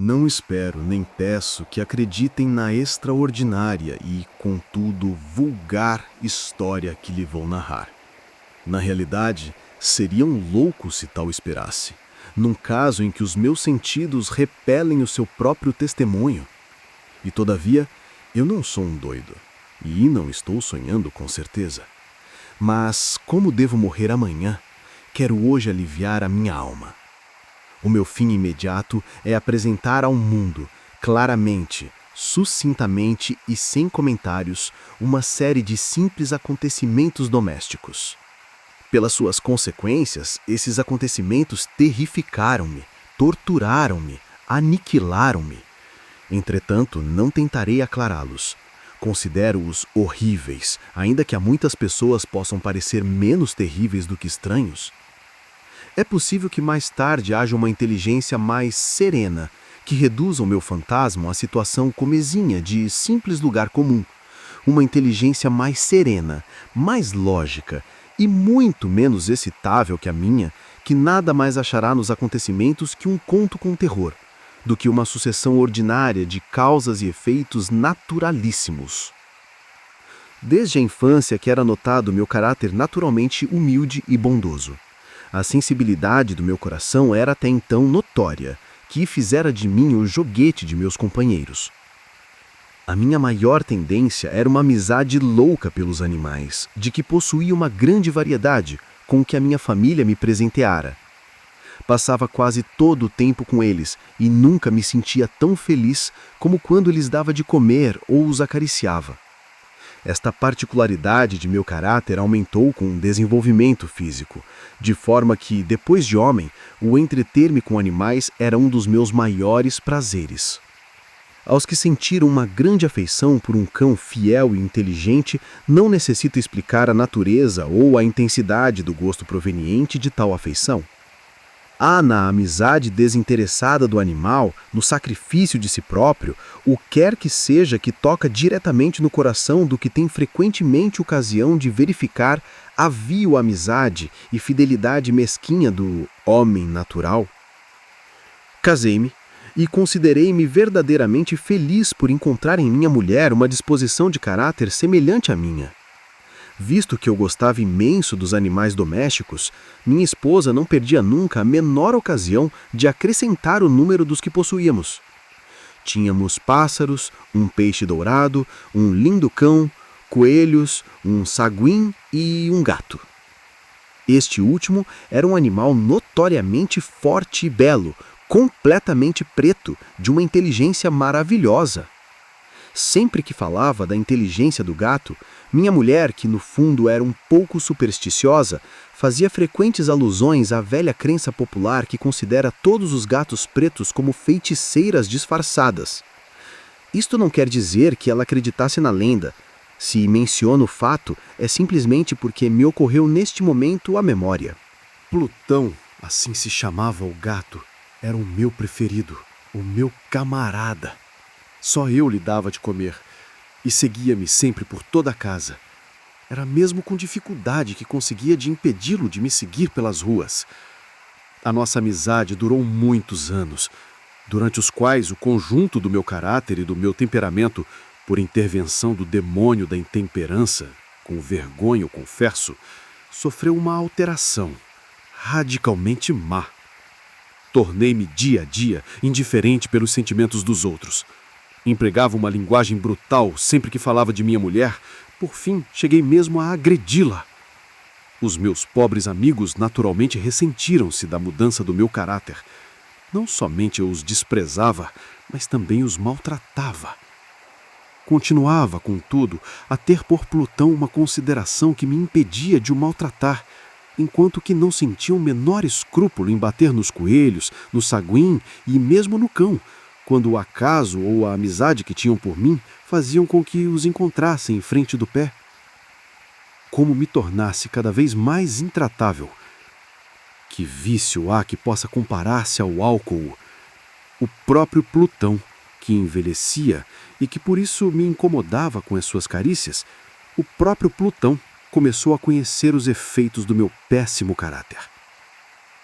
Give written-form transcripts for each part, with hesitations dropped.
Não espero nem peço que acreditem na extraordinária e, contudo, vulgar história que lhe vou narrar. Na realidade, seriam loucos se tal esperasse, num caso em que os meus sentidos repelem o seu próprio testemunho. E, todavia, eu não sou um doido, e não estou sonhando com certeza. Mas, como devo morrer amanhã, quero hoje aliviar a minha alma. O meu fim imediato é apresentar ao mundo, claramente, sucintamente e sem comentários, uma série de simples acontecimentos domésticos. Pelas suas consequências, esses acontecimentos terrificaram-me, torturaram-me, aniquilaram-me. Entretanto, não tentarei aclará-los. Considero-os horríveis, ainda que a muitas pessoas possam parecer menos terríveis do que estranhos. É possível que mais tarde haja uma inteligência mais serena, que reduza o meu fantasma à situação comezinha de simples lugar comum. Uma inteligência mais serena, mais lógica e muito menos excitável que a minha, que nada mais achará nos acontecimentos que um conto com terror, do que uma sucessão ordinária de causas e efeitos naturalíssimos. Desde a infância que era notado meu caráter naturalmente humilde e bondoso. A sensibilidade do meu coração era até então notória, que fizera de mim o joguete de meus companheiros. A minha maior tendência era uma amizade louca pelos animais, de que possuía uma grande variedade, com que a minha família me presenteara. Passava quase todo o tempo com eles e nunca me sentia tão feliz como quando lhes dava de comer ou os acariciava. Esta particularidade de meu caráter aumentou com o desenvolvimento físico, de forma que, depois de homem, o entreter-me com animais era um dos meus maiores prazeres. Aos que sentiram uma grande afeição por um cão fiel e inteligente, não necessito explicar a natureza ou a intensidade do gosto proveniente de tal afeição. Há na amizade desinteressada do animal, no sacrifício de si próprio, o quer que seja que toca diretamente no coração do que tem frequentemente ocasião de verificar a vil amizade e fidelidade mesquinha do homem natural. Casei-me e considerei-me verdadeiramente feliz por encontrar em minha mulher uma disposição de caráter semelhante à minha. Visto que eu gostava imenso dos animais domésticos, minha esposa não perdia nunca a menor ocasião de acrescentar o número dos que possuíamos. Tínhamos pássaros, um peixe dourado, um lindo cão, coelhos, um saguim e um gato. Este último era um animal notoriamente forte e belo, completamente preto, de uma inteligência maravilhosa. Sempre que falava da inteligência do gato, minha mulher, que no fundo era um pouco supersticiosa, fazia frequentes alusões à velha crença popular que considera todos os gatos pretos como feiticeiras disfarçadas. Isto não quer dizer que ela acreditasse na lenda. Se menciono o fato, é simplesmente porque me ocorreu neste momento a memória. Plutão, assim se chamava o gato, era o meu preferido, o meu camarada. Só eu lhe dava de comer, e seguia-me sempre por toda a casa. Era mesmo com dificuldade que conseguia de impedi-lo de me seguir pelas ruas. A nossa amizade durou muitos anos, durante os quais o conjunto do meu caráter e do meu temperamento, por intervenção do demônio da intemperança, com vergonha eu confesso, sofreu uma alteração, radicalmente má. Tornei-me dia a dia indiferente pelos sentimentos dos outros. Empregava uma linguagem brutal sempre que falava de minha mulher, por fim cheguei mesmo a agredi-la. Os meus pobres amigos naturalmente ressentiram-se da mudança do meu caráter. Não somente eu os desprezava, mas também os maltratava. Continuava, contudo, a ter por Plutão uma consideração que me impedia de o maltratar, enquanto que não sentia o menor escrúpulo em bater nos coelhos, no saguim e mesmo no cão, quando o acaso ou a amizade que tinham por mim faziam com que os encontrassem em frente do pé. Como me tornasse cada vez mais intratável. Que vício há que possa comparar-se ao álcool? O próprio Plutão, que envelhecia e que por isso me incomodava com as suas carícias, o próprio Plutão começou a conhecer os efeitos do meu péssimo caráter.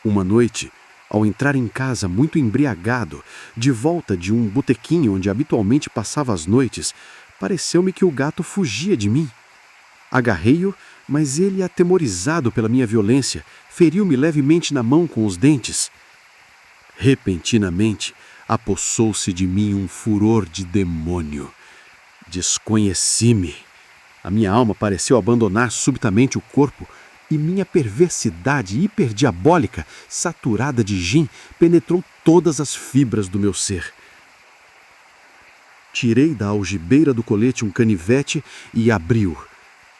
Uma noite, Ao entrar em casa muito embriagado, de volta de um botequinho onde habitualmente passava as noites, pareceu-me que o gato fugia de mim. Agarrei-o, mas ele, atemorizado pela minha violência, feriu-me levemente na mão com os dentes. Repentinamente, apossou-se de mim um furor de demônio. Desconheci-me. A minha alma pareceu abandonar subitamente o corpo e minha perversidade hiperdiabólica, saturada de gin, penetrou todas as fibras do meu ser. Tirei da algibeira do colete um canivete e abri-o.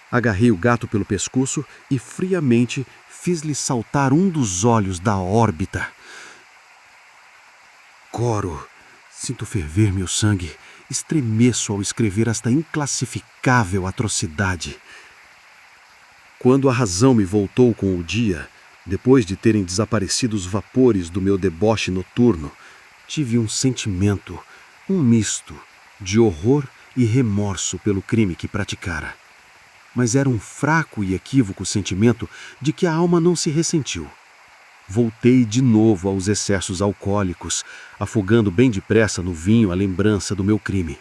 Agarrei o gato pelo pescoço e friamente fiz-lhe saltar um dos olhos da órbita. Coro, sinto ferver meu sangue, estremeço ao escrever esta inclassificável atrocidade. Quando a razão me voltou com o dia, depois de terem desaparecido os vapores do meu deboche noturno, tive um sentimento, um misto, de horror e remorso pelo crime que praticara. Mas era um fraco e equívoco sentimento de que a alma não se ressentiu. Voltei de novo aos excessos alcoólicos, afogando bem depressa no vinho a lembrança do meu crime.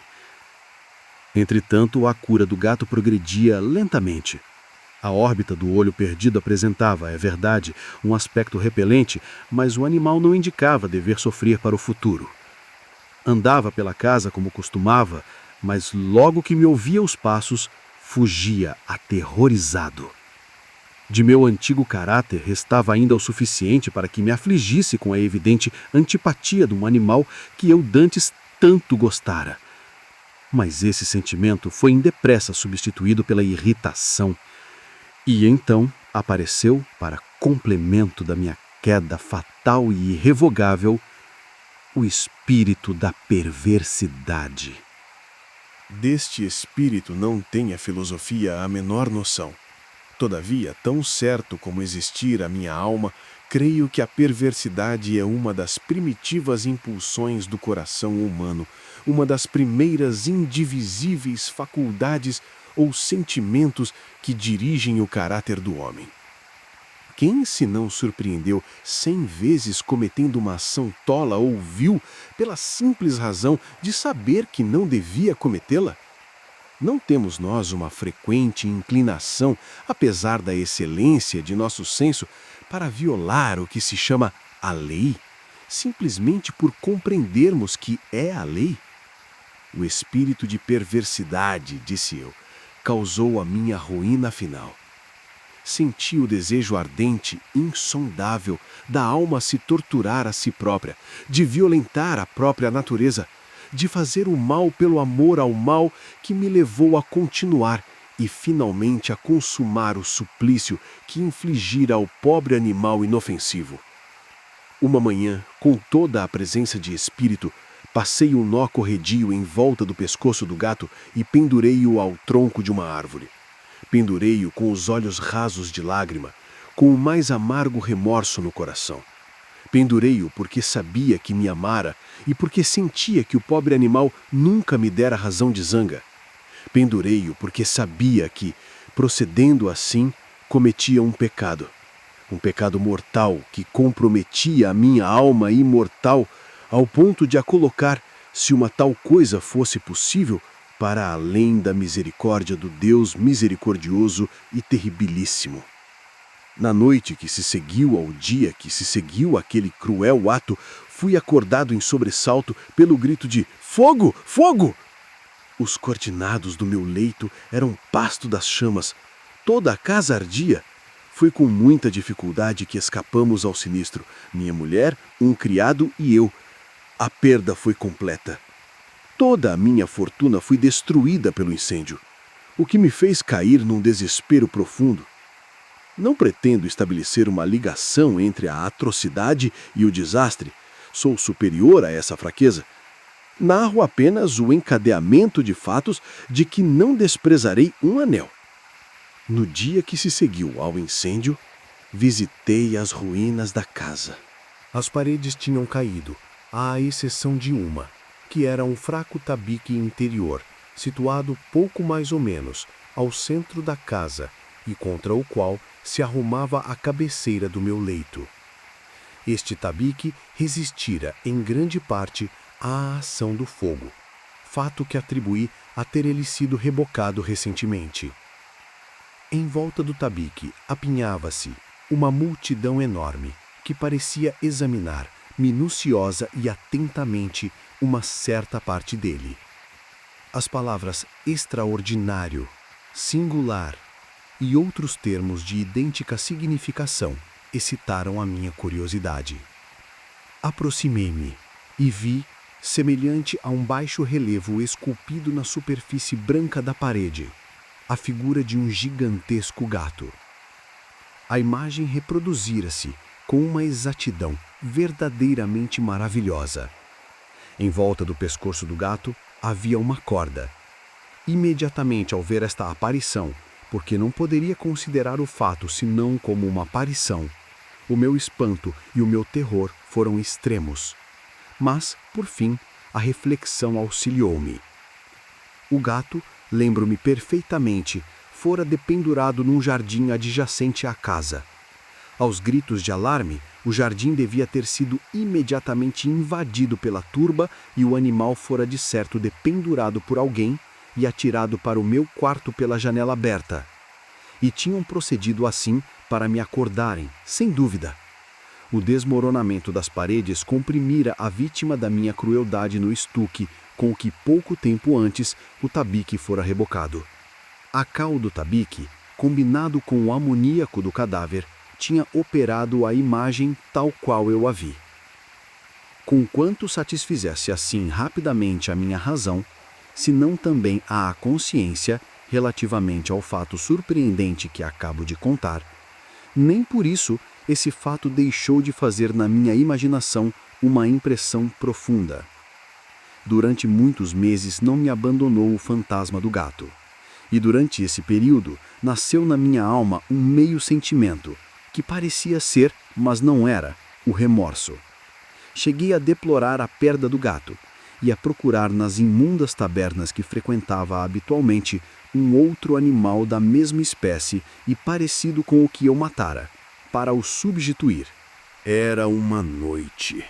Entretanto, a cura do gato progredia lentamente. A órbita do olho perdido apresentava, é verdade, um aspecto repelente, mas o animal não indicava dever sofrer para o futuro. Andava pela casa como costumava, mas logo que me ouvia os passos, fugia aterrorizado. De meu antigo caráter restava ainda o suficiente para que me afligisse com a evidente antipatia de um animal que eu dantes tanto gostara. Mas esse sentimento foi indepressa substituído pela irritação. E então apareceu, para complemento da minha queda fatal e irrevogável, o espírito da perversidade. Deste espírito não tem a filosofia a menor noção. Todavia, tão certo como existir a minha alma, creio que a perversidade é uma das primitivas impulsões do coração humano, uma das primeiras indivisíveis faculdades ou sentimentos que dirigem o caráter do homem. Quem se não surpreendeu 100 vezes cometendo uma ação tola ou vil pela simples razão de saber que não devia cometê-la? Não temos nós uma frequente inclinação, apesar da excelência de nosso senso, para violar o que se chama a lei, simplesmente por compreendermos que é a lei? O espírito de perversidade, disse eu, causou a minha ruína final. Senti o desejo ardente, insondável, da alma se torturar a si própria, de violentar a própria natureza, de fazer o mal pelo amor ao mal que me levou a continuar e finalmente a consumar o suplício que infligira ao pobre animal inofensivo. Uma manhã, com toda a presença de espírito, passei um nó corredio em volta do pescoço do gato e pendurei-o ao tronco de uma árvore. Pendurei-o com os olhos rasos de lágrima, com o mais amargo remorso no coração. Pendurei-o porque sabia que me amara e porque sentia que o pobre animal nunca me dera razão de zanga. Pendurei-o porque sabia que, procedendo assim, cometia um pecado mortal que comprometia a minha alma imortal ao ponto de a colocar, se uma tal coisa fosse possível, para além da misericórdia do Deus misericordioso e terribilíssimo. Na noite que se seguiu ao dia que se seguiu àquele cruel ato, fui acordado em sobressalto pelo grito de "Fogo! Fogo!". Os cortinados do meu leito eram pasto das chamas. Toda a casa ardia. Foi com muita dificuldade que escapamos ao sinistro, minha mulher, um criado e eu. A perda foi completa. Toda a minha fortuna foi destruída pelo incêndio, o que me fez cair num desespero profundo. Não pretendo estabelecer uma ligação entre a atrocidade e o desastre. Sou superior a essa fraqueza. Narro apenas o encadeamento de fatos de que não desprezarei um anel. No dia que se seguiu ao incêndio, visitei as ruínas da casa. As paredes tinham caído, à exceção de uma, que era um fraco tabique interior, situado pouco mais ou menos ao centro da casa e contra o qual se arrumava a cabeceira do meu leito. Este tabique resistira em grande parte à ação do fogo, fato que atribuí a ter ele sido rebocado recentemente. Em volta do tabique apinhava-se uma multidão enorme que parecia examinar minuciosa e atentamente uma certa parte dele. As palavras extraordinário, singular e outros termos de idêntica significação excitaram a minha curiosidade. Aproximei-me e vi, semelhante a um baixo relevo esculpido na superfície branca da parede, a figura de um gigantesco gato. A imagem reproduzira-se com uma exatidão verdadeiramente maravilhosa. Em volta do pescoço do gato havia uma corda. Imediatamente ao ver esta aparição, porque não poderia considerar o fato senão como uma aparição, o meu espanto e o meu terror foram extremos. Mas, por fim, a reflexão auxiliou-me. O gato, lembro-me perfeitamente, fora dependurado num jardim adjacente à casa. Aos gritos de alarme, o jardim devia ter sido imediatamente invadido pela turba e o animal fora de certo dependurado por alguém e atirado para o meu quarto pela janela aberta. E tinham procedido assim para me acordarem, sem dúvida. O desmoronamento das paredes comprimira a vítima da minha crueldade no estuque com o que pouco tempo antes o tabique fora rebocado. A cal do tabique, combinado com o amoníaco do cadáver, tinha operado a imagem tal qual eu a vi. Conquanto satisfizesse assim rapidamente a minha razão, se não também a consciência relativamente ao fato surpreendente que acabo de contar, nem por isso esse fato deixou de fazer na minha imaginação uma impressão profunda. Durante muitos meses não me abandonou o fantasma do gato. E durante esse período nasceu na minha alma um meio sentimento, que parecia ser, mas não era, o remorso. Cheguei a deplorar a perda do gato e a procurar nas imundas tabernas que frequentava habitualmente um outro animal da mesma espécie e parecido com o que eu matara, para o substituir. Era uma noite.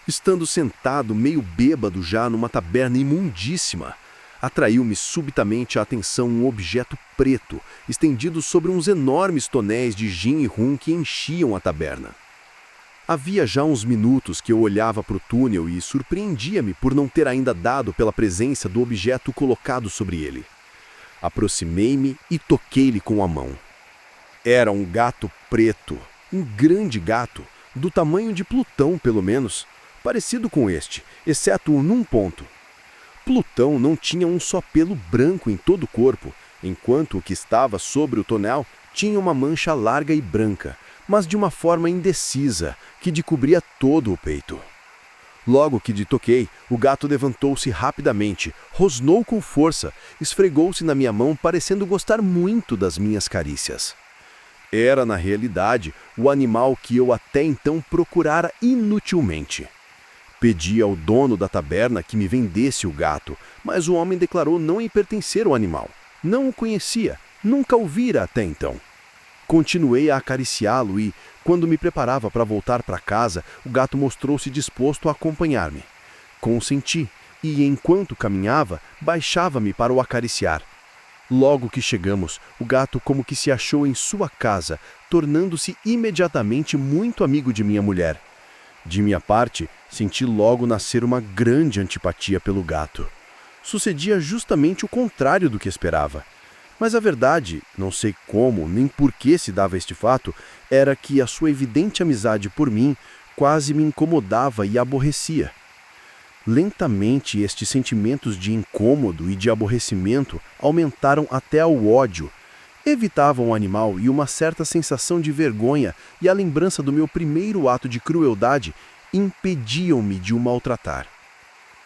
Estando sentado meio bêbado já numa taberna imundíssima, atraiu-me subitamente a atenção um objeto preto, estendido sobre uns enormes tonéis de gin e rum que enchiam a taberna. Havia já uns minutos que eu olhava para o túnel e surpreendia-me por não ter ainda dado pela presença do objeto colocado sobre ele. Aproximei-me e toquei-lhe com a mão. Era um gato preto, um grande gato, do tamanho de Plutão pelo menos, parecido com este, exceto num ponto. Plutão não tinha um só pelo branco em todo o corpo, enquanto o que estava sobre o tonel tinha uma mancha larga e branca, mas de uma forma indecisa, que lhe cobria todo o peito. Logo que lhe toquei, o gato levantou-se rapidamente, rosnou com força, esfregou-se na minha mão, parecendo gostar muito das minhas carícias. Era, na realidade, o animal que eu até então procurara inutilmente. Pedi ao dono da taberna que me vendesse o gato, mas o homem declarou não lhe pertencer ao animal. Não o conhecia, nunca o vira até então. Continuei a acariciá-lo e, quando me preparava para voltar para casa, o gato mostrou-se disposto a acompanhar-me. Consenti, e enquanto caminhava, baixava-me para o acariciar. Logo que chegamos, o gato como que se achou em sua casa, tornando-se imediatamente muito amigo de minha mulher. De minha parte, senti logo nascer uma grande antipatia pelo gato. Sucedia justamente o contrário do que esperava. Mas a verdade, não sei como nem por que se dava este fato, era que a sua evidente amizade por mim quase me incomodava e aborrecia. Lentamente, estes sentimentos de incômodo e de aborrecimento aumentaram até ao ódio. Evitava o animal e uma certa sensação de vergonha e a lembrança do meu primeiro ato de crueldade impediam-me de o maltratar.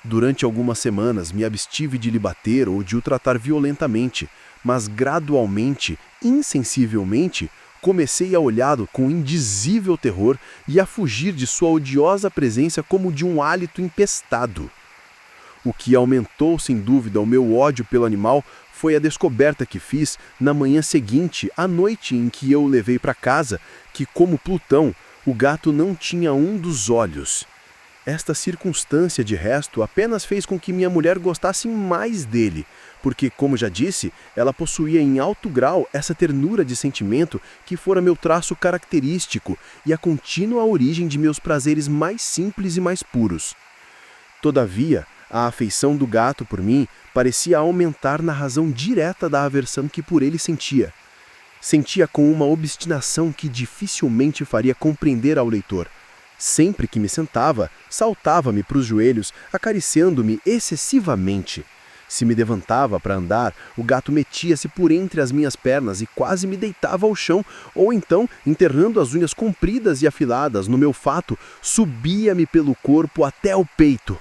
Durante algumas semanas me abstive de lhe bater ou de o tratar violentamente, mas gradualmente, insensivelmente, comecei a olhá-lo com indizível terror e a fugir de sua odiosa presença como de um hálito empestado. O que aumentou sem dúvida o meu ódio pelo animal foi a descoberta que fiz na manhã seguinte, à noite em que eu o levei para casa, que, como Plutão, O gato não tinha um dos olhos. Esta circunstância, de resto, apenas fez com que minha mulher gostasse mais dele, porque, como já disse, ela possuía em alto grau essa ternura de sentimento que fora meu traço característico e a contínua origem de meus prazeres mais simples e mais puros. Todavia, a afeição do gato por mim parecia aumentar na razão direta da aversão que por ele sentia. Sentia com uma obstinação que dificilmente faria compreender ao leitor. Sempre que me sentava, saltava-me para os joelhos, acariciando-me excessivamente. Se me levantava para andar, o gato metia-se por entre as minhas pernas e quase me deitava ao chão, ou então, enterrando as unhas compridas e afiladas no meu fato, subia-me pelo corpo até o peito.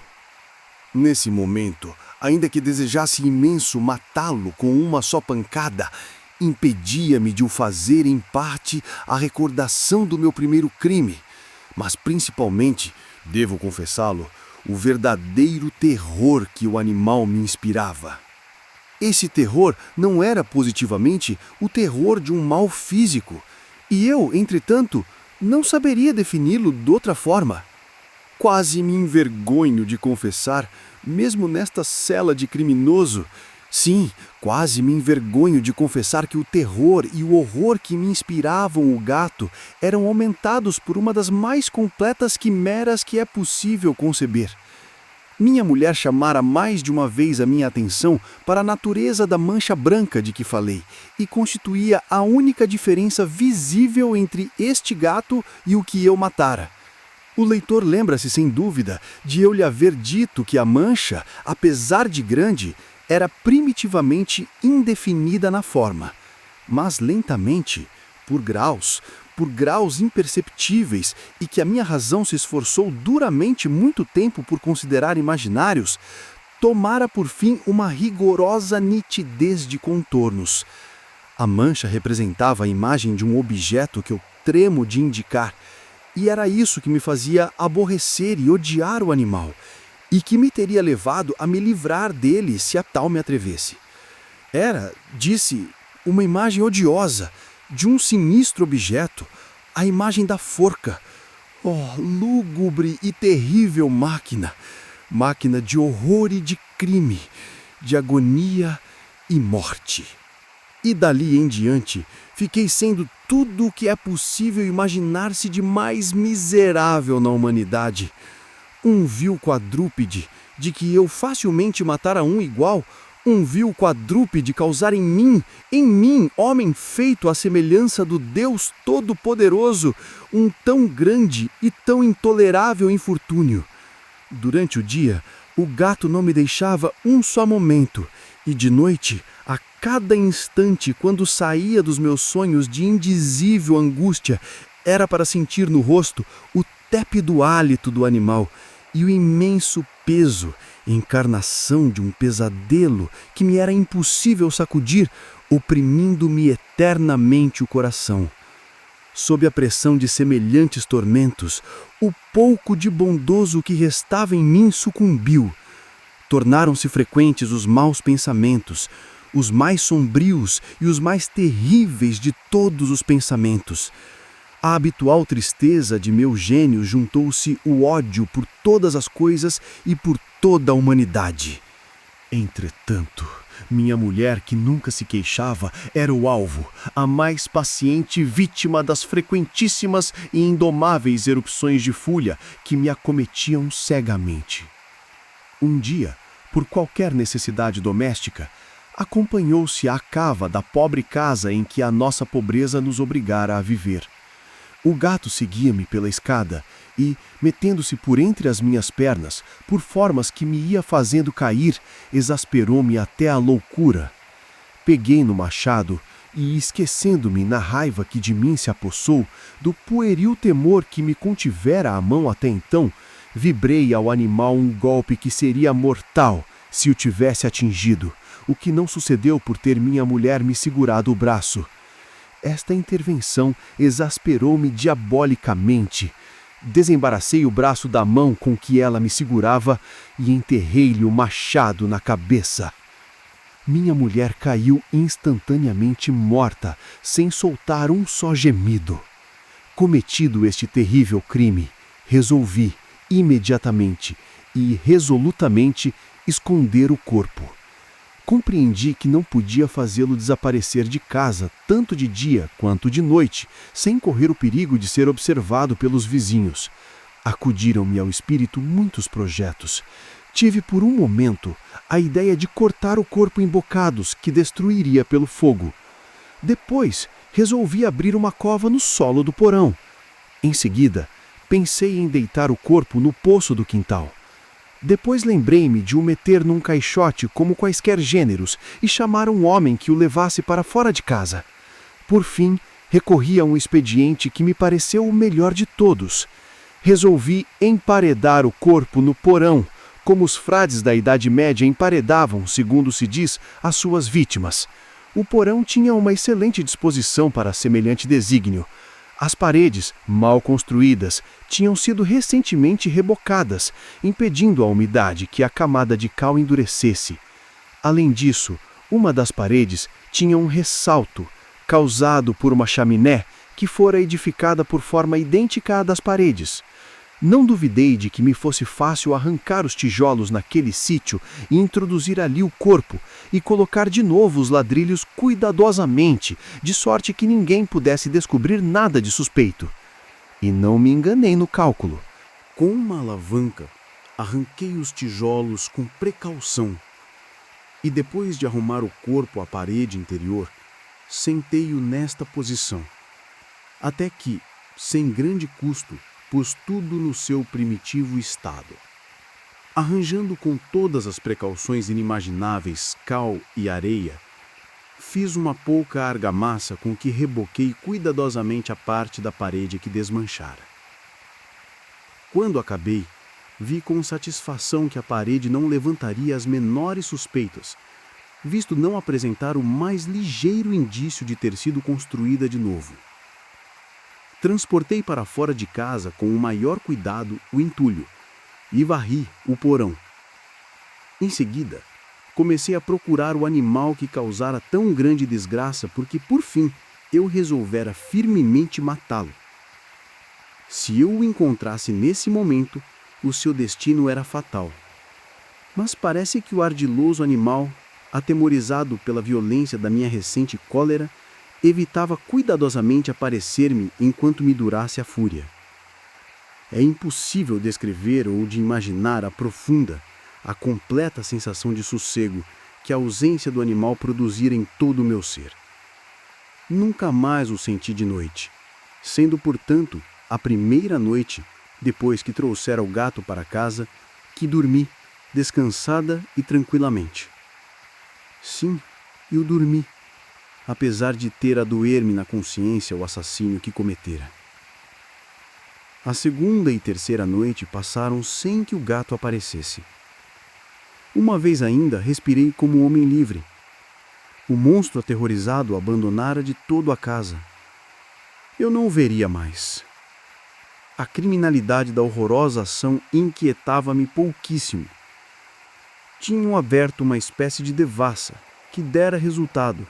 Nesse momento, ainda que desejasse imenso matá-lo com uma só pancada, impedia-me de o fazer em parte a recordação do meu primeiro crime, mas principalmente, devo confessá-lo, o verdadeiro terror que o animal me inspirava. Esse terror não era positivamente o terror de um mal físico, e eu, entretanto, não saberia defini-lo de outra forma. Quase me envergonho de confessar, mesmo nesta cela de criminoso, sim, quase me envergonho de confessar que o terror e o horror que me inspiravam o gato eram aumentados por uma das mais completas quimeras que é possível conceber. Minha mulher chamara mais de uma vez a minha atenção para a natureza da mancha branca de que falei, e constituía a única diferença visível entre este gato e o que eu matara. O leitor lembra-se, sem dúvida, de eu lhe haver dito que a mancha, apesar de grande, era primitivamente indefinida na forma, mas lentamente, por graus imperceptíveis e que a minha razão se esforçou duramente muito tempo por considerar imaginários, tomara por fim uma rigorosa nitidez de contornos. A mancha representava a imagem de um objeto que eu tremo de indicar, e era isso que me fazia aborrecer e odiar o animal, e que me teria levado a me livrar dele se a tal me atrevesse. Era, disse, uma imagem odiosa, de um sinistro objeto, a imagem da forca. Oh, lúgubre e terrível máquina! Máquina de horror e de crime, de agonia e morte. E dali em diante, fiquei sendo tudo o que é possível imaginar-se de mais miserável na humanidade. Um vil quadrúpede, de que eu facilmente matara um igual, um vil quadrúpede causar em mim, homem feito à semelhança do Deus Todo-Poderoso, um tão grande e tão intolerável infortúnio. Durante o dia, o gato não me deixava um só momento, e de noite, a cada instante, quando saía dos meus sonhos de indizível angústia, era para sentir no rosto o tépido hálito do animal e o imenso peso, encarnação de um pesadelo que me era impossível sacudir, oprimindo-me eternamente o coração. Sob a pressão de semelhantes tormentos, o pouco de bondoso que restava em mim sucumbiu. Tornaram-se frequentes os maus pensamentos, os mais sombrios e os mais terríveis de todos os pensamentos. À habitual tristeza de meu gênio juntou-se o ódio por todas as coisas e por toda a humanidade. Entretanto, minha mulher, que nunca se queixava, era o alvo, a mais paciente vítima das frequentíssimas e indomáveis erupções de fúria que me acometiam cegamente. Um dia, por qualquer necessidade doméstica, acompanhou-se à cava da pobre casa em que a nossa pobreza nos obrigara a viver. O gato seguia-me pela escada e, metendo-se por entre as minhas pernas, por formas que me ia fazendo cair, exasperou-me até a loucura. Peguei no machado e, esquecendo-me na raiva que de mim se apossou, do pueril temor que me contivera a mão até então, vibrei ao animal um golpe que seria mortal se o tivesse atingido, o que não sucedeu por ter minha mulher me segurado o braço. Esta intervenção exasperou-me diabolicamente. Desembaracei o braço da mão com que ela me segurava e enterrei-lhe o machado na cabeça. Minha mulher caiu instantaneamente morta, sem soltar um só gemido. Cometido este terrível crime, resolvi, imediatamente e resolutamente, esconder o corpo. Compreendi que não podia fazê-lo desaparecer de casa, tanto de dia quanto de noite, sem correr o perigo de ser observado pelos vizinhos. Acudiram-me ao espírito muitos projetos. Tive por um momento a ideia de cortar o corpo em bocados que destruiria pelo fogo. Depois, resolvi abrir uma cova no solo do porão. Em seguida, pensei em deitar o corpo no poço do quintal. Depois lembrei-me de o meter num caixote como quaisquer gêneros e chamar um homem que o levasse para fora de casa. Por fim, recorri a um expediente que me pareceu o melhor de todos. Resolvi emparedar o corpo no porão, como os frades da Idade Média emparedavam, segundo se diz, as suas vítimas. O porão tinha uma excelente disposição para semelhante desígnio. As paredes, mal construídas, tinham sido recentemente rebocadas, impedindo a umidade que a camada de cal endurecesse. Além disso, uma das paredes tinha um ressalto, causado por uma chaminé que fora edificada por forma idêntica à das paredes. Não duvidei de que me fosse fácil arrancar os tijolos naquele sítio e introduzir ali o corpo e colocar de novo os ladrilhos cuidadosamente, de sorte que ninguém pudesse descobrir nada de suspeito. E não me enganei no cálculo. Com uma alavanca, arranquei os tijolos com precaução e, depois de arrumar o corpo à parede interior, sentei-o nesta posição, até que, sem grande custo, pus tudo no seu primitivo estado. Arranjando com todas as precauções inimagináveis cal e areia, fiz uma pouca argamassa com que reboquei cuidadosamente a parte da parede que desmanchara. Quando acabei, vi com satisfação que a parede não levantaria as menores suspeitas, visto não apresentar o mais ligeiro indício de ter sido construída de novo. Transportei para fora de casa com o maior cuidado o entulho e varri o porão. Em seguida, comecei a procurar o animal que causara tão grande desgraça porque, por fim, eu resolvera firmemente matá-lo. Se eu o encontrasse nesse momento, o seu destino era fatal. Mas parece que o ardiloso animal, atemorizado pela violência da minha recente cólera, evitava cuidadosamente aparecer-me enquanto me durasse a fúria. É impossível descrever ou de imaginar a profunda, a completa sensação de sossego que a ausência do animal produzira em todo o meu ser. Nunca mais o senti de noite, sendo, portanto, a primeira noite, depois que trouxera o gato para casa, que dormi, descansada e tranquilamente. Sim, eu dormi, apesar de ter a doer-me na consciência o assassínio que cometera. A segunda e terceira noite passaram sem que o gato aparecesse. Uma vez ainda respirei como um homem livre. O monstro aterrorizado abandonara de todo a casa. Eu não o veria mais. A criminalidade da horrorosa ação inquietava-me pouquíssimo. Tinham aberto uma espécie de devassa, que dera resultado.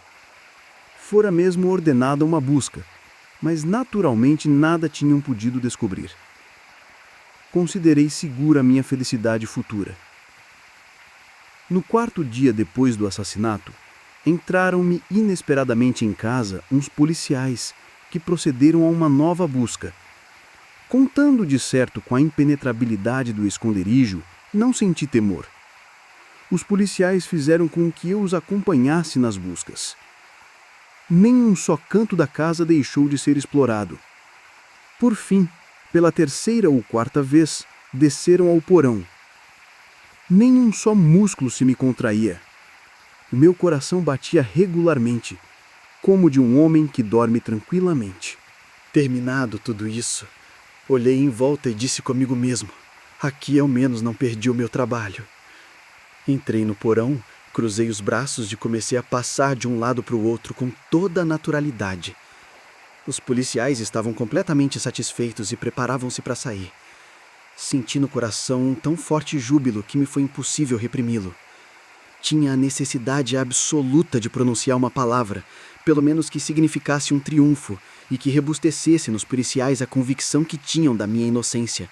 Fora mesmo ordenada uma busca, mas naturalmente nada tinham podido descobrir. Considerei segura a minha felicidade futura. No quarto dia depois do assassinato, entraram-me inesperadamente em casa uns policiais que procederam a uma nova busca. Contando de certo com a impenetrabilidade do esconderijo, não senti temor. Os policiais fizeram com que eu os acompanhasse nas buscas. Nem um só canto da casa deixou de ser explorado. Por fim, pela terceira ou quarta vez, desceram ao porão. Nem um só músculo se me contraía. O meu coração batia regularmente, como de um homem que dorme tranquilamente. Terminado tudo isso, olhei em volta e disse comigo mesmo: aqui ao menos não perdi o meu trabalho. Entrei no porão, cruzei os braços e comecei a passar de um lado para o outro com toda a naturalidade. Os policiais estavam completamente satisfeitos e preparavam-se para sair. Senti no coração um tão forte júbilo que me foi impossível reprimi-lo. Tinha a necessidade absoluta de pronunciar uma palavra, Pelo menos que significasse um triunfo e que rebustecesse nos policiais a convicção que tinham da minha inocência.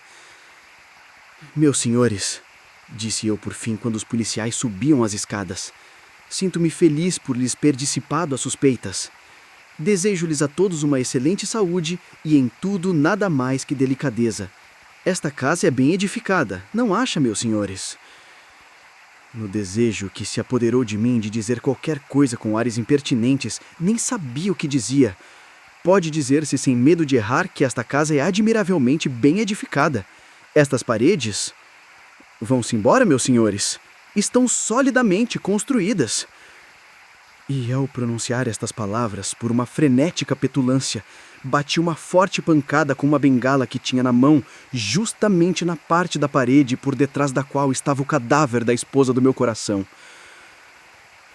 Meus senhores, disse eu por fim quando os policiais subiam as escadas, sinto-me feliz por lhes ter dissipado as suspeitas. Desejo-lhes a todos uma excelente saúde e em tudo nada mais que delicadeza. Esta casa é bem edificada, não acha, meus senhores? No desejo que se apoderou de mim de dizer qualquer coisa com ares impertinentes, nem sabia o que dizia. Pode dizer-se sem medo de errar que esta casa é admiravelmente bem edificada. Estas paredes... Vão-se embora, meus senhores? Estão solidamente construídas. E ao pronunciar estas palavras, por uma frenética petulância, bati uma forte pancada com uma bengala que tinha na mão, justamente na parte da parede por detrás da qual estava o cadáver da esposa do meu coração.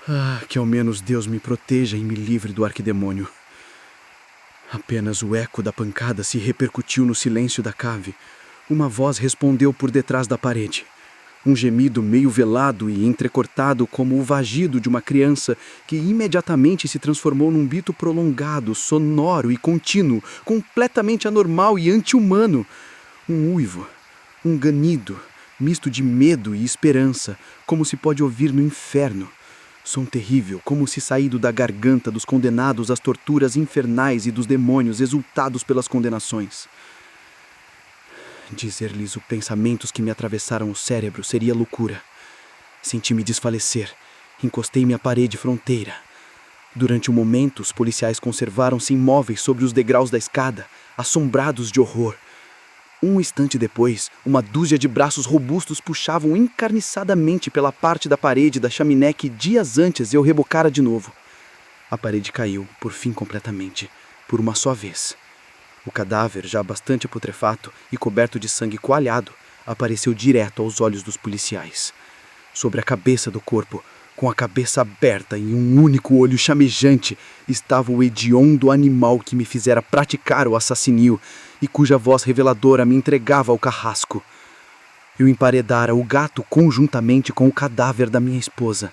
Ah, que ao menos Deus me proteja e me livre do arquidemônio. Apenas o eco da pancada se repercutiu no silêncio da cave. Uma voz respondeu por detrás da parede. Um gemido meio velado e entrecortado como o vagido de uma criança que imediatamente se transformou num bito prolongado, sonoro e contínuo, completamente anormal e anti-humano. Um uivo, um ganido, misto de medo e esperança, como se pode ouvir no inferno. Som terrível, como se saído da garganta dos condenados às torturas infernais e dos demônios exultados pelas condenações. Dizer-lhes os pensamentos que me atravessaram o cérebro seria loucura. Senti-me desfalecer. Encostei-me à parede fronteira. Durante um momento, os policiais conservaram-se imóveis sobre os degraus da escada, assombrados de horror. Um instante depois, uma dúzia de braços robustos puxavam encarniçadamente pela parte da parede da chaminé que dias antes eu rebocara de novo. A parede caiu, por fim completamente, por uma só vez. O cadáver, já bastante putrefato e coberto de sangue coalhado, apareceu direto aos olhos dos policiais. Sobre a cabeça do corpo, com a cabeça aberta e um único olho chamejante, estava o hediondo animal que me fizera praticar o assassinio e cuja voz reveladora me entregava ao carrasco. Eu emparedara o gato conjuntamente com o cadáver da minha esposa.